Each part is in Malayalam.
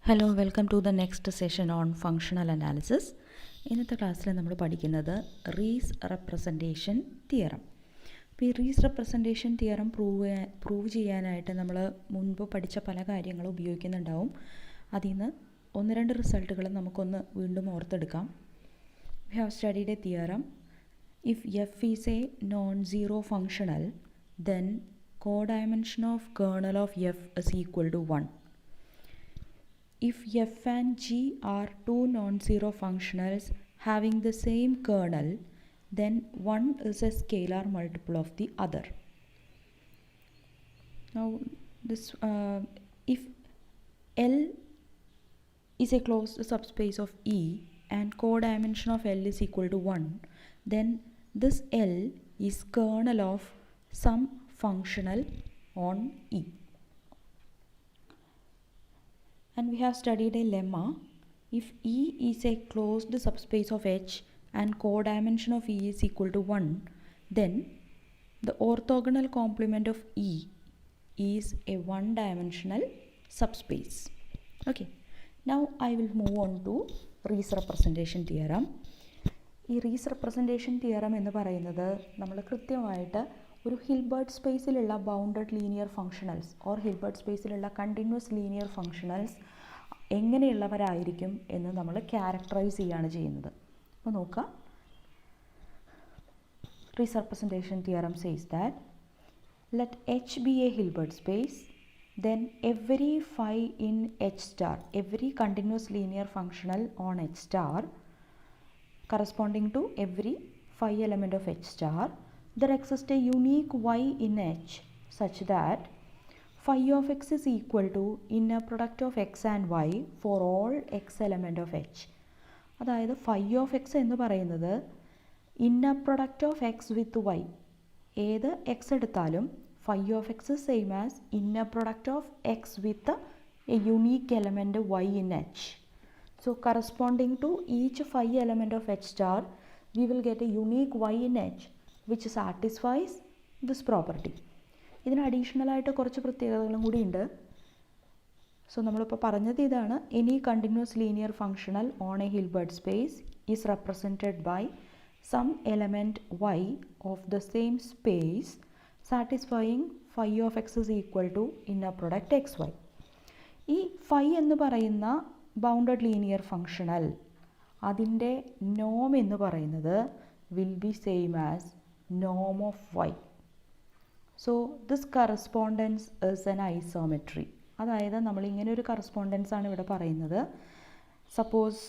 Hello, welcome to the next session on functional analysis. ഇന്നത്തെ ക്ലാസ്സിൽ നമ്മൾ പഠിക്കുന്നത് റീസ് റെപ്രസെൻറ്റേഷൻ തിയറം. അപ്പോൾ ഈ റീസ് റെപ്രസെൻറ്റേഷൻ തിയറം പ്രൂവ് ചെയ്യാനായിട്ട് നമ്മൾ മുൻപ് പഠിച്ച പല കാര്യങ്ങളും ഉപയോഗിക്കുന്നുണ്ടാവും. അതിൽ നിന്ന് ഒന്ന് രണ്ട് റിസൾട്ടുകൾ നമുക്കൊന്ന് വീണ്ടും ഓർത്തെടുക്കാം. We have studied a theorem. If f is a non-zero functional, then codimension of kernel of f is equal to 1. If f and g are two non-zero functionals having the same kernel, then one is a scalar multiple of the other. Now, if L is a closed subspace of E and codimension of L is equal to 1, then this L is kernel of some functional on E. And we have studied a lemma. If E is a closed subspace of H and codimension of E is equal to 1, then the orthogonal complement of E is a one-dimensional subspace. Okay. Now I will move on to Rees representation theorem. ഈ റീസ് റെപ്രസെൻറ്റേഷൻ തിയറം എന്ന് പറയുന്നത് നമ്മൾ കൃത്യമായിട്ട് ഒരു ഹിൽബർട്ട് സ്പേസിലുള്ള bounded linear functionals or Hilbert സ്പേസിലുള്ള കണ്ടിന്യൂസ് ലീനിയർ ഫങ്ഷണൽസ് എങ്ങനെയുള്ളവരായിരിക്കും എന്ന് നമ്മൾ ക്യാരക്ടറൈസ് ചെയ്യുകയാണ് ചെയ്യുന്നത്. അപ്പോൾ നോക്കാം. Riesz representation theorem says that let H be a Hilbert space, then every phi in H star, every continuous linear functional on H star corresponding to every phi element of H star, there exists a unique y in H such that phi of x is equal to inner product of x and y for all x element of H. അതായത് phi of x എന്ന് പറയുന്നത് inner product of x with y, ഏത് x എടുത്താലും phi of x is same as inner product of x with a unique element y in H. So corresponding to each phi element of H star, we will get a unique y in H which satisfies this property. ഇതിന് അഡീഷണൽ ആയിട്ട് കുറച്ച് പ്രത്യേകതകളും കൂടി ഉണ്ട്. സോ നമ്മളിപ്പോൾ പറഞ്ഞത് ഇതാണ്: any continuous linear functional on a Hilbert space is represented by some element y of the same space satisfying phi ഓഫ് x is equal to inner product xy. ഈ phi എന്ന് പറയുന്ന ബൗണ്ടഡ് ലീനിയർ ഫങ്ഷണൽ, അതിൻ്റെ നോം എന്ന് പറയുന്നത് വിൽ ബി സെയിം ആസ് നോം of y. So this correspondence is an isometry. അതായത് നമ്മളിങ്ങനെ ഒരു കറസ്പോണ്ടൻസ് ആണ് ഇവിടെ പറയുന്നത്. സപ്പോസ്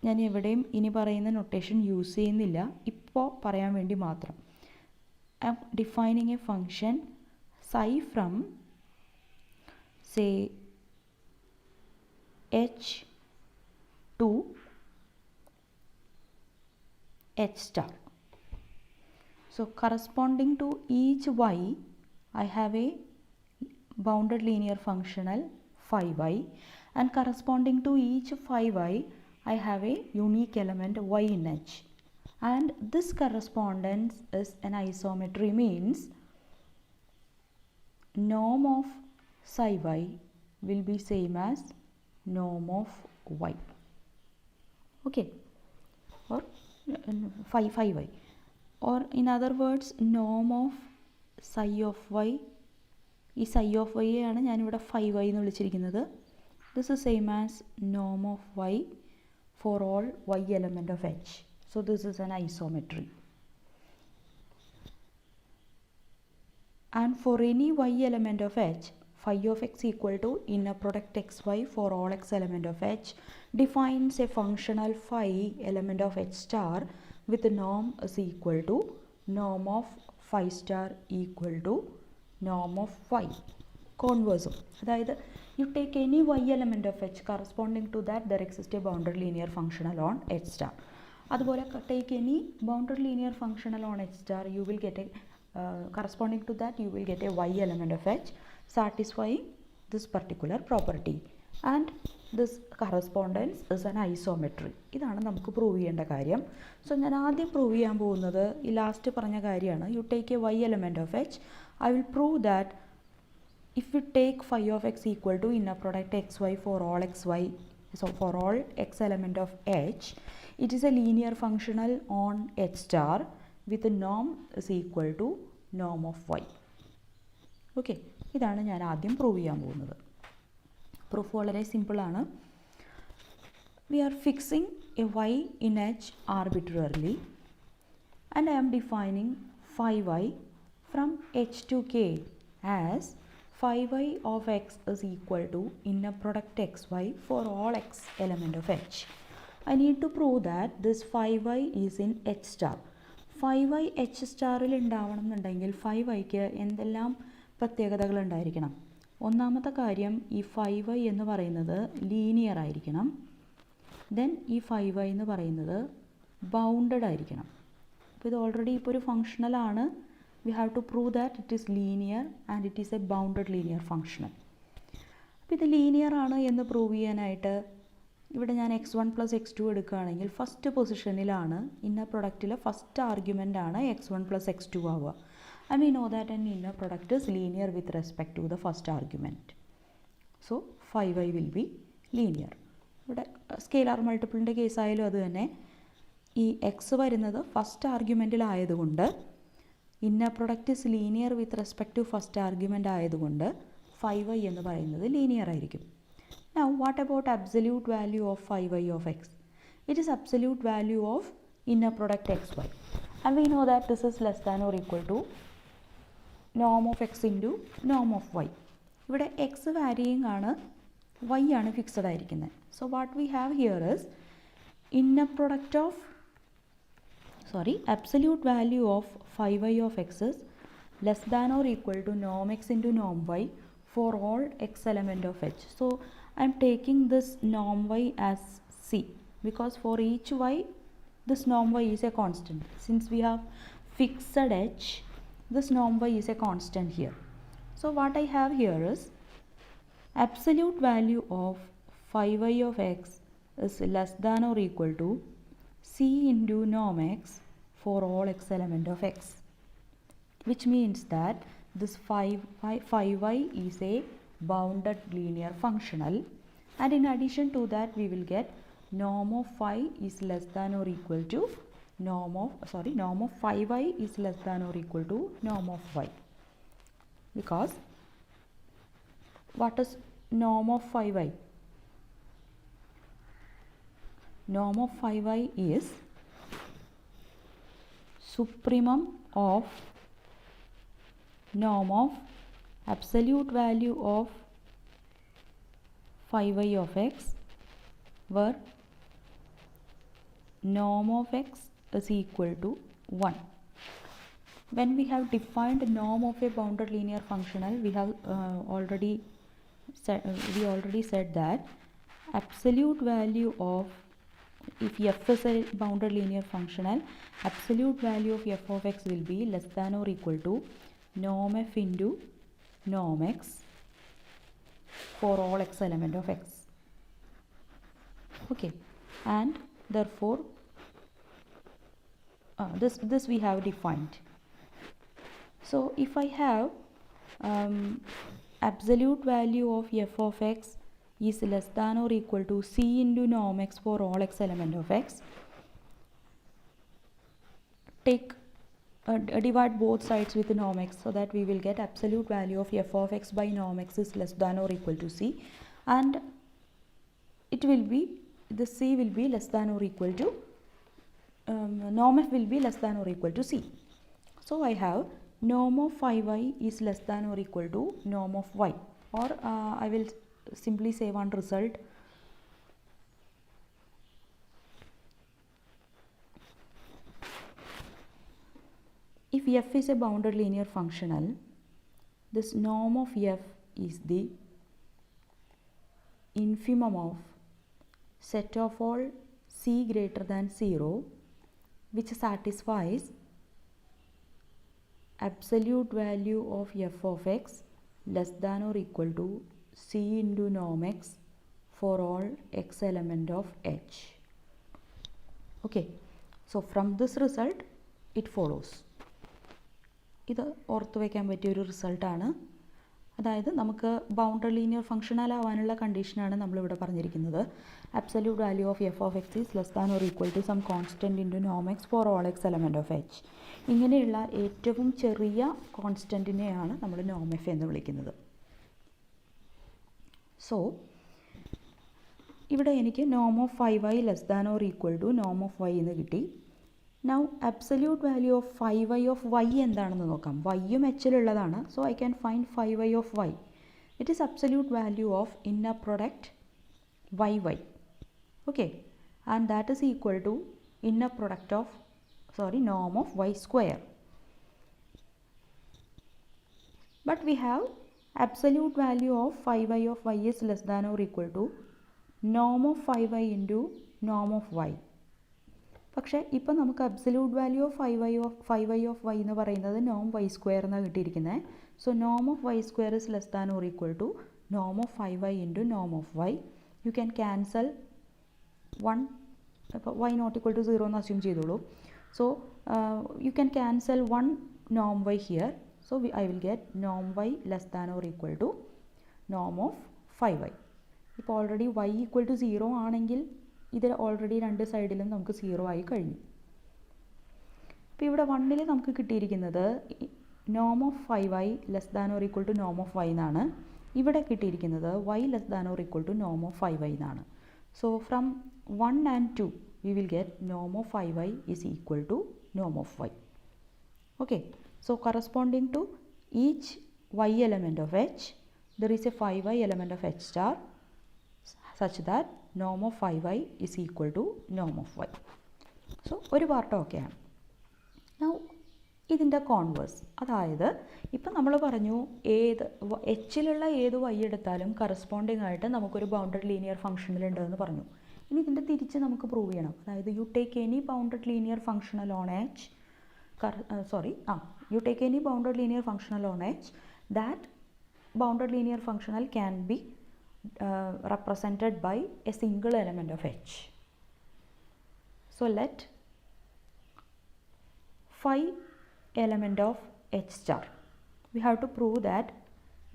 ഞാൻ എവിടെയും ഇനി പറയുന്ന നൊട്ടേഷൻ യൂസ് ചെയ്യുന്നില്ല, ഇപ്പോൾ പറയാൻ വേണ്ടി മാത്രം. I am defining a function psi from say H to H star. So corresponding to each y, I have a bounded linear functional phi y, and corresponding to each phi y, I have a unique element y in H. And this correspondence is an isometry, means norm of psi y will be same as norm of y. Okay, or phi y, or in other words norm of psi of y. ഈ psi of y ആണ് ഞാനിവിടെ phi y എന്ന് വിളിച്ചിരിക്കുന്നത്. This is same as norm of y for all y element of H. So this is an isometry. And for any y element of H, phi of x equal to inner product xy for all x element of H defines a functional phi element of H star with norm is equal to norm of phi star equal to norm of y. Converse, അതായത് you take any y element of H corresponding to that there exists a bounded linear functional on H star. അതുപോലെ take any bounded linear functional on H star, you will get a corresponding to that you will get a y element of H satisfying this particular property, and this correspondence is an isometry. ഇതാണ് നമുക്ക് പ്രൂവ് ചെയ്യേണ്ട കാര്യം. സോ ഞാൻ ആദ്യം പ്രൂവ് ചെയ്യാൻ പോകുന്നത് ഈ ലാസ്റ്റ് പറഞ്ഞ കാര്യമാണ്. You take A y element of H, I will prove that if we take phi of x equal to inner product xy for all xy, so for all x element of h, it is a linear functional on h star with the norm is equal to norm of y. Okay, ഇതാണ് ഞാൻ ആദ്യം പ്രൂവ് ചെയ്യാൻ പോകുന്നത്. പ്രൂഫ് വളരെ സിമ്പിളാണ്. We are fixing a y in h arbitrarily and I am defining phi y from h to k as phi y of x is equal to inner product xy for all x element of h. I need to prove that this phi y is in h star. Phi y h സ്റ്റാറിൽ ഉണ്ടാവണം എന്നുണ്ടെങ്കിൽ phi yക്ക് എന്തെല്ലാം പ്രത്യേകതകൾ ഉണ്ടായിരിക്കണം? ഒന്നാമത്തെ കാര്യം, ഈ phi y എന്ന് പറയുന്നത് ലീനിയർ ആയിരിക്കണം. ദെൻ ഈ phi y എന്ന് പറയുന്നത് ബൗണ്ടഡ് ആയിരിക്കണം. അപ്പോൾ ഇത് ഓൾറെഡി ഇപ്പോൾ ഒരു ഫങ്ഷണലാണ്. We have to prove that it is linear and it is a bounded linear functional. അപ്പോൾ ഇത് ലീനിയർ ആണ് എന്ന് പ്രൂവ് ചെയ്യാനായിട്ട് ഇവിടെ ഞാൻ x1 + x2 എടുക്കുകയാണെങ്കിൽ ഫസ്റ്റ് പൊസിഷനിലാണ് ഇന്നർ പ്രൊഡക്റ്റിലെ ഫസ്റ്റ് ആർഗ്യുമെൻ്റ് ആണ് x1 + x2 ആവുക. And we know that an inner product is linear with respect to the first argument. So phi y will be linear. ഇവിടെ സ്കെയിലാർ മൾട്ടിപ്പിളിൻ്റെ കേസായാലും അത് തന്നെ, ഈ എക്സ് വരുന്നത് ഫസ്റ്റ് ആർഗ്യുമെൻറ്റിലായതുകൊണ്ട് inner product is linear with respect to first argument ആയതുകൊണ്ട് phi y എന്ന് പറയുന്നത് ലീനിയർ ആയിരിക്കും. Now what about absolute value of phi y of x? It is absolute value of inner product xy. And we know that this is less than or equal to norm of x into norm of y. ഇവിടെ x varying ആണ്, y ആണ് ഫിക്സഡ് ആയിരിക്കുന്നത്. So what we have here is inner product of absolute value of phi y of x is less than or equal to norm x into norm y for all x element of h. So I am taking this norm y as c because for each y this norm y is a constant. Since we have fixed h, this norm y is a constant here. So what I have here is absolute value of phi y of x is less than or equal to c into norm x for all x element of x, which means that this phi y is a bounded linear functional, and in addition to that we will get norm of phi is less than or equal to norm of phi y is less than or equal to norm of y, because what is norm of phi y? Norm of phi y is supremum of norm of absolute value of phi y of x, where norm of x is equal to 1. When we have defined norm of a bounded linear functional, we have already said that absolute value of, if f is a bounded linear functional, absolute value of f of x will be less than or equal to norm f into norm x for all x element of x. Okay, and therefore this we have defined. So if I have absolute value of f of x is less than or equal to c into norm x for all x element of x, take divide both sides with norm x, so that we will get absolute value of f of x by norm x is less than or equal to c, and it will be, the c will be less than or equal to norm f will be less than or equal to c. So I have norm of phi y is less than or equal to norm of y, or I will simply say one result. If f is a bounded linear functional, this norm of f is the infimum of set of all c greater than 0 which satisfies absolute value of f of x less than or equal to c into norm x for all x element of h. Okay, so from this result it follows, ഇത് ഓർത്തു വയ്ക്കാൻ പറ്റിയ ഒരു റിസൾട്ടാണ്. അതായത് നമുക്ക് ബൗണ്ടറി ലീനിയർ ഫംഗ്ഷണൽ ആവാനുള്ള കണ്ടീഷനാണ് നമ്മളിവിടെ പറഞ്ഞിരിക്കുന്നത്. Absolute value of f of x is less than or equal to some constant into നോം x for all x element of h. ഇങ്ങനെയുള്ള ഏറ്റവും ചെറിയ കോൺസ്റ്റൻറ്റിനെയാണ് നമ്മൾ നോം എഫ് എന്ന് വിളിക്കുന്നത്. സോ ഇവിടെ എനിക്ക് നോം of 5y less than or equal to നോം ഓഫ് y എന്ന് കിട്ടി. Now absolute value of 5y of y എന്താണെന്ന് നോക്കാം. വൈയും എച്ചിലുള്ളതാണ്. So I can find 5y of y. It is absolute value of inner product y. Okay, and that is equal to inner product of നോം of y square. But we have absolute value of 5y of y is less than or equal to norm of 5y into norm of y. പക്ഷേ ഇപ്പം നമുക്ക് absolute value of 5y of y എന്ന് പറയുന്നത് നോം വൈ സ്ക്വയർ എന്നാണ് കിട്ടിയിരിക്കുന്നത്. So Noam of Y square is less than or equal to നോം of 5y into Noam of y. U can cancel 1, അപ്പോൾ y നോട്ട് ഈക്വൽ ടു 0 എന്ന് അസ്യൂം ചെയ്തോളൂ. സോ യു ക്യാൻ ക്യാൻസൽ 1 നോം y here. So I will get norm y less than or equal to norm of 5y. ഇപ്പോൾ ഓൾറെഡി y ഈക്വൽ ടു 0 ആണെങ്കിൽ ഇത് ഓൾറെഡി രണ്ട് സൈഡിലും നമുക്ക് 0 ആയി കഴിഞ്ഞു. ഇപ്പോൾ ഇവിടെ 1ൽ നമുക്ക് കിട്ടിയിരിക്കുന്നത് നോം of 5y less than or equal to നോം ഓഫ് y എന്നാണ്. ഇവിടെ കിട്ടിയിരിക്കുന്നത് y less than or equal to നോം ഓഫ് 5y എന്നാണ്. So from 1 and 2 we will get norm of 5y is equal to norm of y. Okay. So corresponding to each y element of h, there is a 5y element of h star such that norm of 5y is equal to norm of y. So ഒരു പാർട്ട് ഓക്കെയാണ്. Now ഇതിൻ്റെ കോൺവേഴ്സ്, അതായത് ഇപ്പം നമ്മൾ പറഞ്ഞു ഏത് എച്ചിലുള്ള ഏത് y എടുത്താലും കറസ്പോണ്ടിങ് ആയിട്ട് നമുക്കൊരു ബൗണ്ടഡ് ലീനിയർ ഫംഗ്ഷനിലുണ്ടെന്ന് പറഞ്ഞു. ഇനി ഇതിൻ്റെ തിരിച്ച് നമുക്ക് പ്രൂവ് ചെയ്യണം. അതായത് U take any bounded linear functional on H you take any bounded linear functional on H, that bounded linear functional can be represented by a single element of H. So let phi element of H star, we have to prove that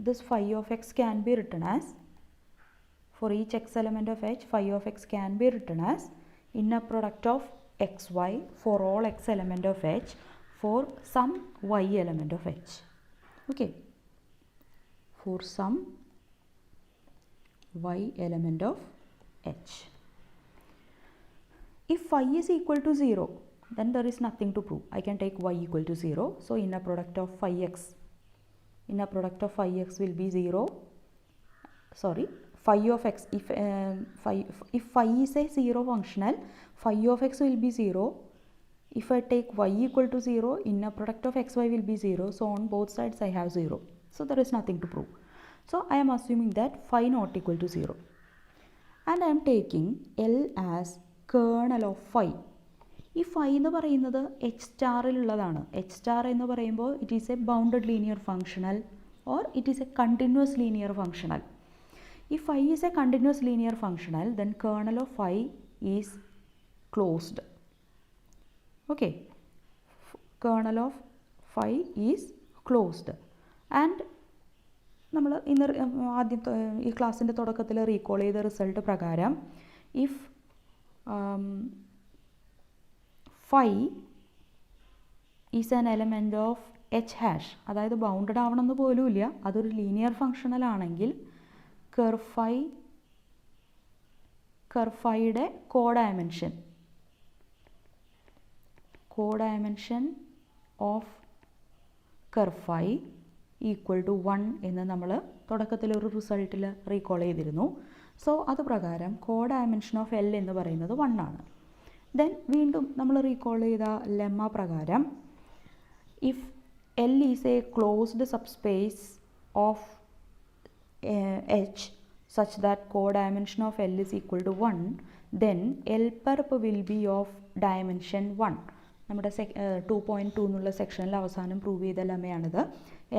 this phi of x can be written as, for each x element of H, phi of x can be written as inner product of xy for all x element of H for some y element of H. Okay, for some y element of H. If phi is equal to 0, then there is nothing to prove. I can take y equal to 0. So inner product of phi x will be 0. Phi of x, if phi is a 0 functional, phi of x will be 0. If I take y equal to 0, inner product of xy will be 0. So on both sides I have 0. So there is nothing to prove. So I am assuming that phi not equal to 0. And I am taking L as kernel of phi. ഈ phi എന്ന് പറയുന്നത് h സ്റ്റാറിലുള്ളതാണ്. h സ്റ്റാർ എന്ന് പറയുമ്പോൾ it is A bounded linear functional or it is A continuous linear functional. If phi is a continuous linear functional, then kernel of phi is closed. Okay, kernel of phi is closed. And നമ്മൾ ഇന്ന് ആദ്യത്തെ ഈ ക്ലാസ്സിൻ്റെ തുടക്കത്തിൽ റീകോൾ ചെയ്ത റിസൾട്ട് പ്രകാരം if phi is an element of H hash, അതായത് ബൗണ്ടഡ് ആവണമെന്ന് പോലുമില്ല, അതൊരു ലീനിയർ ഫംഗ്ഷണൽ ആണെങ്കിൽ കർഫൈയുടെ കോഡയമെൻഷൻ ഓഫ് കർഫൈ ഈക്വൽ ടു 1 എന്ന് നമ്മൾ തുടക്കത്തിലൊരു റിസൾട്ടിൽ റീകോൾ ചെയ്തിരുന്നു. സോ അത് പ്രകാരം കോഡയമെൻഷൻ ഓഫ് എൽ എന്ന് പറയുന്നത് 1 ആണ്. ദെൻ വീണ്ടും നമ്മൾ റീകോൾ ചെയ്ത ലെമ്മ പ്രകാരം if L is A closed subspace of H such that codimension of L is equal to 1, then L perp will be of dimension 1. നമ്മുടെ 2.2 എന്നുള്ള സെക്ഷനിൽ അവസാനം പ്രൂവ് ചെയ്ത ലെമ്മയാണിത്.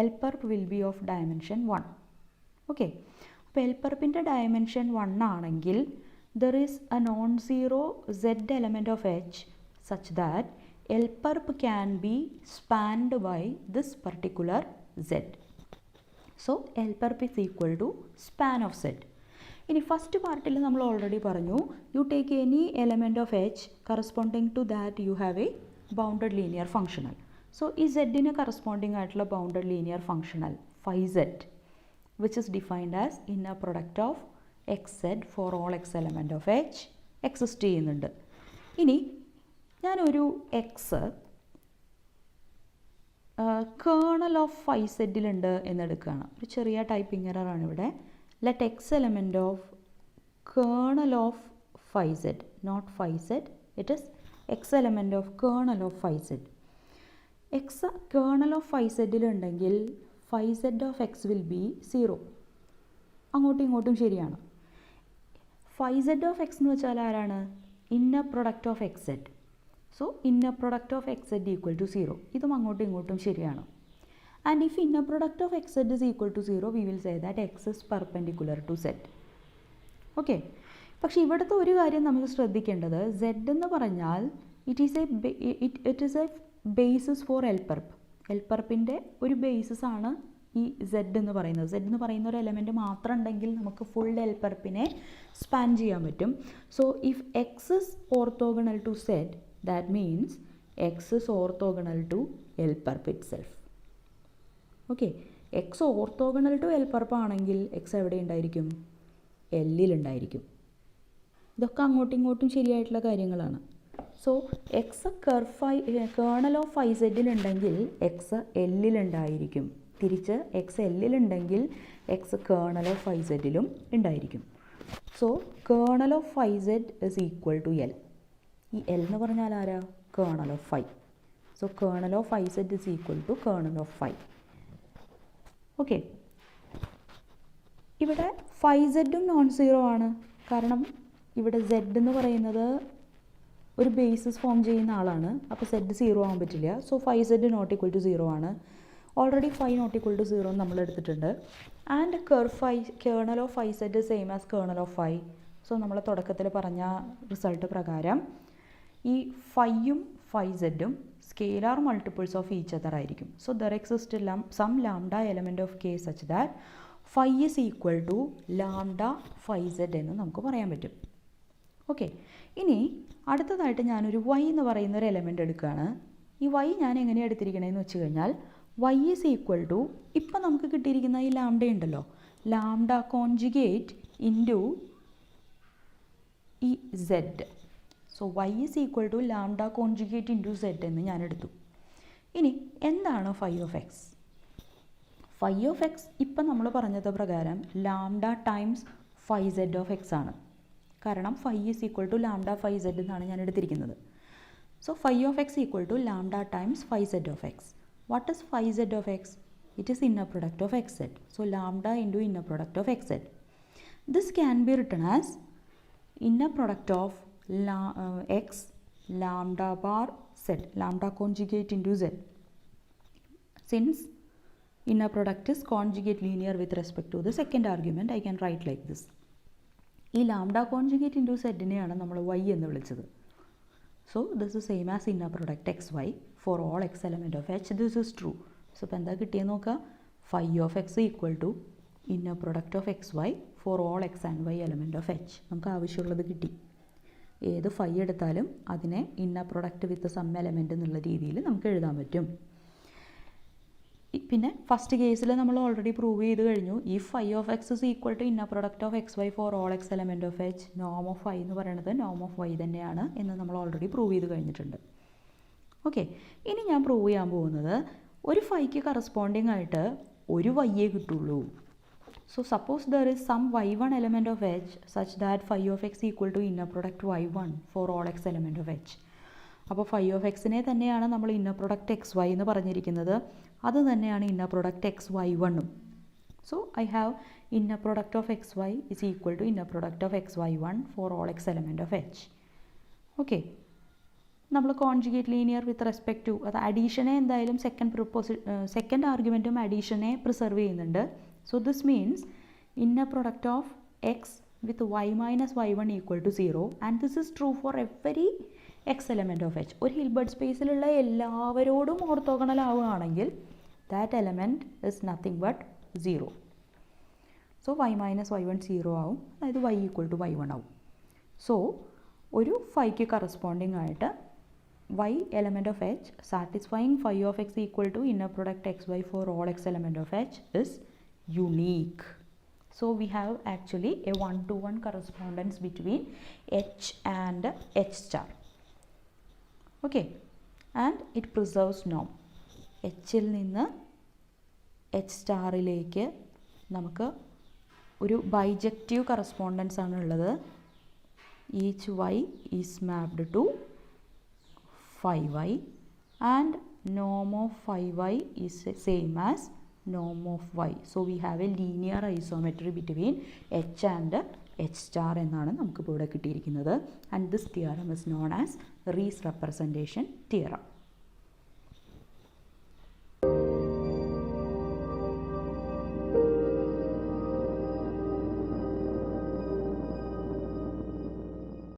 L perp will be of dimension 1. Okay, അപ്പോൾ L perpൻ്റെ ഡയമെൻഷൻ 1 ആണെങ്കിൽ there is a non-zero Z element of H such that L perp can be spanned by this particular Z. So L perp is equal to span of set. ഇനി ഫസ്റ്റ് പാർട്ടിൽ നമ്മൾ ഓൾറെഡി പറഞ്ഞു, you take any element of h corresponding to that you have a bounded linear functional. So ഈ സെഡിന് കറസ്പോണ്ടിങ് ആയിട്ടുള്ള bounded linear functional phi z which is defined as inner product of X z for all x element of h exist ചെയ്യുന്നുണ്ട്. ഇനി ഞാനൊരു എക്സ് കേർണൽ ഓഫ് ഫൈ സെഡിലുണ്ട് എന്നെടുക്കുകയാണ്. ഒരു ചെറിയ ടൈപ്പിംഗ് എററാണ് ഇവിടെ. Let X element of kernel of phi Z, not phi Z, it is X element of kernel of phi Z. X kernel of phi സെഡിലുണ്ടെങ്കിൽ phi Z of X will be 0. അങ്ങോട്ടും ഇങ്ങോട്ടും ശരിയാണ്. ഫൈ സെഡ് ഓഫ് എക്സ് എന്ന് വെച്ചാൽ ആരാണ്? Inner product of X Z. So inner product of X Z equal to 0. ഇതും അങ്ങോട്ടും ഇങ്ങോട്ടും ശരിയാണ്. And if inner product of X Z is equal to 0 we will say that X is perpendicular to Z. Okay, പക്ഷേ ഇവിടുത്തെ ഒരു കാര്യം നമുക്ക് ശ്രദ്ധിക്കേണ്ടത്, സെഡ് എന്ന് പറഞ്ഞാൽ it is a basis for L perp. L പെർപ്പിൻ്റെ ഒരു ബേസിസ് ആണ് ഈ സെഡ് എന്ന് പറയുന്നത്. സെഡ് എന്ന് പറയുന്ന ഒരു എലമെൻറ്റ് മാത്രം ഉണ്ടെങ്കിൽ നമുക്ക് ഫുൾ എൽ പെർപ്പിനെ സ്പാൻ ചെയ്യാൻ പറ്റും. So if x is orthogonal to z, that means x is orthogonal to L perp itself. ഓക്കെ, x orthogonal to L perp ആണെങ്കിൽ x എവിടെ ഉണ്ടായിരിക്കും? എല്ലിൽ ഉണ്ടായിരിക്കും. ഇതൊക്കെ അങ്ങോട്ടും ഇങ്ങോട്ടും ശരിയായിട്ടുള്ള കാര്യങ്ങളാണ്. So X kernel of phi സെഡിലുണ്ടെങ്കിൽ എക്സ് എല്ലിലുണ്ടായിരിക്കും. തിരിച്ച് എക്സ് എല്ലിലുണ്ടെങ്കിൽ എക്സ് കേർണൽ ഓഫ് ഫൈ സെഡിലും ഉണ്ടായിരിക്കും. So kernel of phi Z is equal to L. ഈ എൽ എന്ന് പറഞ്ഞാൽ ആരാ? Kernel of phi. So kernel of phi Z is equal to kernel of phi. Okay, ഇവിടെ ഫൈ സെഡും നോൺ സീറോ ആണ്. കാരണം ഇവിടെ സെഡ് എന്ന് പറയുന്നത് ഒരു ബേസിസ് ഫോം ചെയ്യുന്ന ആളാണ്. അപ്പോൾ സെഡ് 0 ആകാൻ പറ്റില്ല. So phi Z not equal to 0 ആണ്. Already phi not equal to 0 നമ്മൾ എടുത്തിട്ടുണ്ട്. And kernel of phi Z same as kernel of phi. So നമ്മൾ തുടക്കത്തിൽ പറഞ്ഞ റിസൾട്ട് പ്രകാരം ഈ ഫൈയും ഫൈ സെഡും scalar multiples of each other ആയിരിക്കും. So there exist some lambda element of K such that phi is equal to lambda phi Z എന്ന് നമുക്ക് പറയാൻ പറ്റും. ഓക്കെ, ഇനി അടുത്തതായിട്ട് ഞാനൊരു വൈ എന്ന് പറയുന്ന ഒരു എലമെൻ്റ് എടുക്കുകയാണ്. ഈ വൈ ഞാൻ എങ്ങനെയാണ് എടുത്തിരിക്കണതെന്ന് വെച്ച് കഴിഞ്ഞാൽ വൈ ഈസ് ഈക്വൽ ടു, ഇപ്പം നമുക്ക് കിട്ടിയിരിക്കുന്ന ഈ ലാംഡ ഉണ്ടല്ലോ, ലാംഡ കോൺജുഗേറ്റ് ഇൻറ്റു ഈ z. So y is equal to lambda conjugate into z എന്ന് ഞാൻ എടുത്തു. ഇനി എന്താണ് phi of x? Phi of x ഇപ്പം നമ്മൾ പറഞ്ഞത് പ്രകാരം lambda times phi Z of x ആണ്. കാരണം phi is equal to lambda phi z എന്നാണ് ഞാൻ എടുത്തിരിക്കുന്നത്. So phi of x equal to lambda times phi Z of x. What is phi Z of x? It is inner product of X Z. So lambda into inner product of X z. This can be written as inner product of x lambda bar z, lambda conjugate into z. Since inner product is conjugate linear with respect to the second argument, I can write like this. ഈ ലാംഡ കോൺജുഗേറ്റ് ഇൻറ്റു സെഡിനെയാണ് നമ്മൾ y എന്ന് വിളിച്ചത്. So this is same as inner product x y for all x element of h. This is true. So ഇപ്പോൾ എന്താ കിട്ടിയെന്ന് നോക്കുക, phi of x equal to inner product of x y for all x and y element of h. നമുക്ക് ആവശ്യമുള്ളത് കിട്ടി. ഏത് ഫൈ എടുത്താലും അതിനെ inner product with some element എന്നുള്ള രീതിയിൽ നമുക്ക് എഴുതാൻ പറ്റും. പിന്നെ ഫസ്റ്റ് കേസിൽ നമ്മൾ ഓൾറെഡി പ്രൂവ് ചെയ്ത് കഴിഞ്ഞു. ഈ phi of x is equal to inner product of x y for all x element of h. നോം ഓഫ് ഫൈ എന്ന് പറയുന്നത് നോം ഓഫ് വൈ തന്നെയാണ് എന്ന് നമ്മൾ ഓൾറെഡി പ്രൂവ് ചെയ്ത് കഴിഞ്ഞിട്ടുണ്ട്. ഓക്കെ, ഇനി ഞാൻ പ്രൂവ് ചെയ്യാൻ പോകുന്നത് ഒരു ഫൈക്ക് കറസ്പോണ്ടിങ് ആയിട്ട് ഒരു വൈയേ കിട്ടുള്ളൂ. So suppose there is some y1 element of h such that phi of x equal to inner product y1 for all x element of h. അപ്പോൾ phi of xനെ തന്നെയാണ് നമ്മൾ inner product xy എന്ന് പറഞ്ഞിരിക്കുന്നത്. അത് തന്നെയാണ് inner product xy1ഉം. So I have inner product of xy is equal to inner product of xy1 for all x element of h. Okay, നമ്മൾ conjugate linear with respect to, അത് അഡീഷനെ എന്തായാലും സെക്കൻഡ് ആർഗ്യുമെൻറ്റും അഡീഷനെ പ്രിസർവ് ചെയ്യുന്നുണ്ട്. So this means inner product of x with y minus y1 equal to 0, and this is true for every x element of h. ഒരു ഹിൽബർട്ട് സ്പേസിലുള്ള എല്ലാവരോടും ഓർത്തോഗണൽ ആവുകയാണെങ്കിൽ that element is nothing but 0. So y minus y1 0 ആവും, അതായത് y ഈക്വൽ ടു y1 ആവും. സോ ഒരു ഫൈക്ക് കറസ്പോണ്ടിങ് ആയിട്ട് y element of h satisfying phi of x equal to inner product xy for all x element of h is unique. So we have actually a one-to-one correspondence between h and h star. Okay, and it preserves norm. h-ൽ നിന്ന് h സ്റ്റാറിലേക്ക് നമുക്ക് ഒരു ബൈജക്റ്റീവ് കറസ്പോണ്ടൻസ് ആണ് ഉള്ളത്. Each y is mapped to phi y and norm of phi y is same as norm of y. So we have a linear isometry between h and h star എന്നാണ് നമുക്ക് ഇവിടെ കിട്ടിയിരിക്കുന്നത്. And this theorem is known as Rees representation theorem.